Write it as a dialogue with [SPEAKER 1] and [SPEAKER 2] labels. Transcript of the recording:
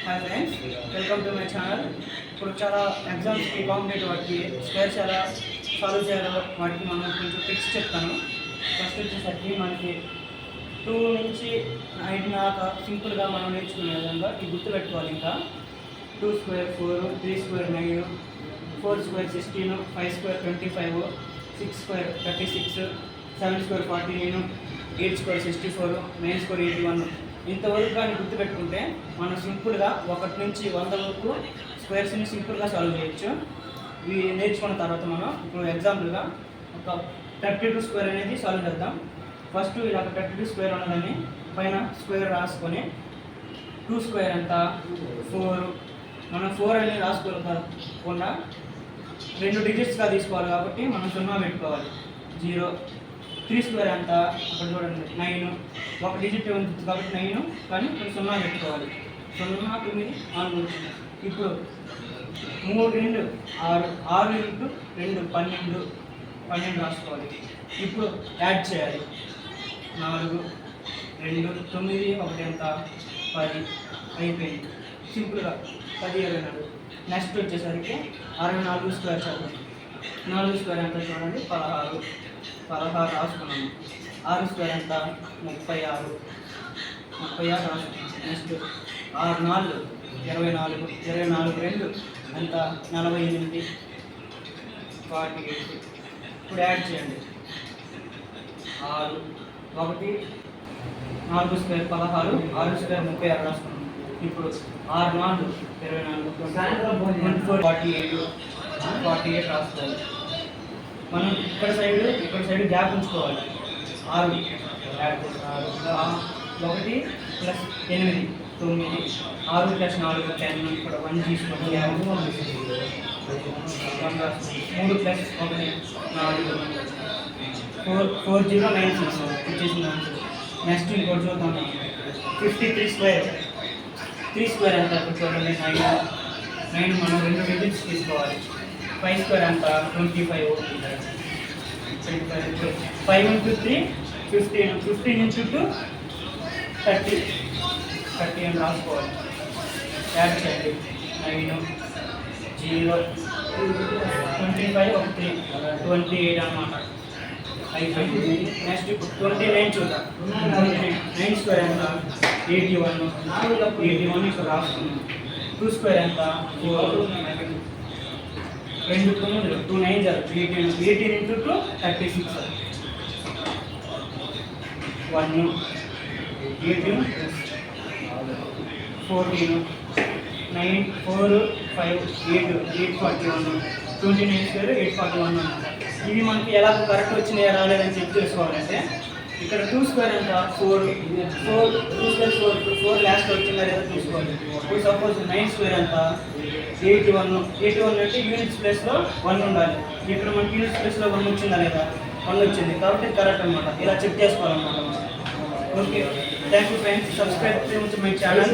[SPEAKER 1] Hi friends, welcome to my channel. ఇప్పుడు చాలా ఎగ్జామ్స్కి కాంపిటేటివ్ వాటికి స్క్వేర్స్ ఎలా సాల్వ్ చేయాలో వాటికి మనం కొంచెం ట్రిక్స్ చెప్తాను. ఫస్ట్ వచ్చేసరికి మనకి 2 నుంచి 8 దాకా సింపుల్గా మనం నేర్చుకునే విధంగా ఈ గుర్తుపెట్టుకోవాలి. ఇంకా 2 square 4, 3 square 9, 4 square 16, 5 square 25, 6 square 36, 7 square 49, 8 square 64, 9 square 81. ఇంతవరకు కానీ గుర్తుపెట్టుకుంటే మనం సింపుల్గా 1 నుంచి 100 వరకు స్క్వేర్స్ని సింపుల్గా సాల్వ్ చేయొచ్చు. ఇవి నేర్చుకున్న తర్వాత మనం ఇప్పుడు ఎగ్జాంపుల్గా ఒక 32 స్క్వేర్ అనేది సాల్వ్ చేద్దాం. ఫస్ట్ ఇలా 32 స్క్వేర్ ఉన్నదని పైన స్క్వేర్ రాసుకొని 2 స్క్వేర్ ఎంత 4, మనం 4 అనేది రాసుకోకుండా 2 డిజిట్స్గా తీసుకోవాలి కాబట్టి మనం 0 పెట్టుకోవాలి. 0. 3 స్క్వేర్ ఎంత అక్కడ చూడండి 9, 1 డిజిట్ ఉంది కాబట్టి 9, కానీ 0 పెట్టుకోవాలి. 0, 9, 4 వచ్చింది. ఇప్పుడు 3 2 6, 6 ఇంటూ 2 12 రాసుకోవాలి. ఇప్పుడు యాడ్ చేయాలి. 4 2 9 1 ఎంత 10 అయిపోయింది. సింపుల్గా 10 24. నెక్స్ట్ వచ్చేసరికి 64 స్క్వేర్ చదువు. 4 స్క్వేర్ ఎంత చూడండి 16 రాసుకున్నాము. 6 స్క్వేర్ ఎంత 36 రాసుకున్నాము. నెక్స్ట్ 6 4 24, 2 ఎంత 48 48. ఇప్పుడు యాడ్ చేయండి. 6 1 4 స్క్వేర్ 16, 6 స్క్వేర్ 36 రాసుకున్నాము. ఇప్పుడు 6 4 24 48 రాసుకోవాలి. మనం ఇక్కడ సైడ్ గ్యాప్ ఉంచుకోవాలి. 6 యాడ్ చేస్తారు. 1 ప్లస్ 8 9, 6 ప్లస్ 4 10. ఇక్కడ 1 తీసుకొని 3 ప్లస్ 1 4 4096 వచ్చేసింది ఆన్సర్. నెక్స్ట్ ఇంకోటి చూద్దాం. 53 స్క్వేర్ 3 స్క్వేర్ ఎంత చూడండి 9 మనం 2 డిజిట్స్ తీసుకోవాలి. 5 స్క్వేర్ ఎంత 25, 5 ఇంటూ 3 15 ఇంటూ 2 30 అని రాసుకోవాలి. యాడ్ చేయండి. 9 0 25 1 28 అన్నమాట. అయిపోయింది. నెక్స్ట్ 29 చూద్దాం. 9 స్క్వేర్ ఎంత 81 ఇక్కడ రాసుకున్నాం. 2 స్క్వేర్ ఎంత 4, 2 9 2 9 18 ఇంటూ 2 36 1 18 14 9 4 5 8 41 29 స్క్వేర్ 841 అన్నమాట. ఇవి మనకి ఎలా కరెక్ట్ వచ్చినాయా రాలేదని చెక్ చేసుకోవాలంటే ఇక్కడ 2 స్క్వేర్ ఎంత 4 2 స్క్వేర్ 4 లాస్ట్ వచ్చిందా లేదా చూసుకోవాలి. ఇప్పుడు సపోజ్ 9 స్క్వేర్ ఎంత 81 అంటే యూనిట్స్ ప్లేస్లో 1 ఉండాలి. ఇక్కడ మనకి యూనిట్స్ ప్లేస్లో 1 వచ్చిందా లేదా 1 వచ్చింది కాబట్టి కరెక్ట్ అనమాట. ఇలా చెక్ చేసుకోవాలన్నమాట. Okay, thank you friends. Subscribe to my channel.